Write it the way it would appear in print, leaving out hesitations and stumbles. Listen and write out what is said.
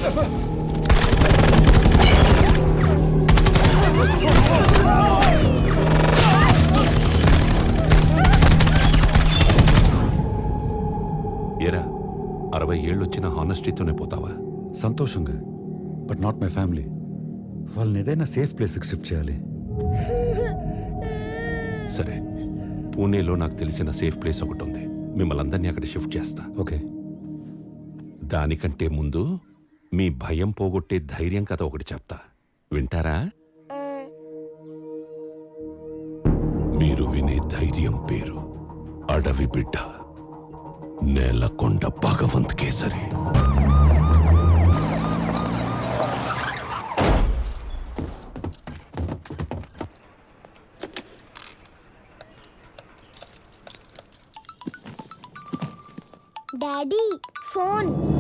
ఏరా 60 ఏళ్ళొచ్చిన హానెస్టీతోనే పోతావా? సంతోషంగా, బట్ నాట్ మై ఫ్యామిలీ. వాళ్ళని ఏదైనా సేఫ్ ప్లేస్కి షిఫ్ట్ చేయాలి. సరే, పూణేలో నాకు తెలిసిన సేఫ్ ప్లేస్ ఒకటి ఉంది. మిమ్మల్ని అందరినీ అక్కడ షిఫ్ట్ చేస్తా. ఓకే. దానికంటే ముందు మీ భయం పోగొట్టే ధైర్యం కథ ఒకటి చెప్తా, వింటారా? మీరు వినే ధైర్యం పేరు అడవి బిడ్డ నేలకొండ భగవంత్ కేసరి. Daddy phone.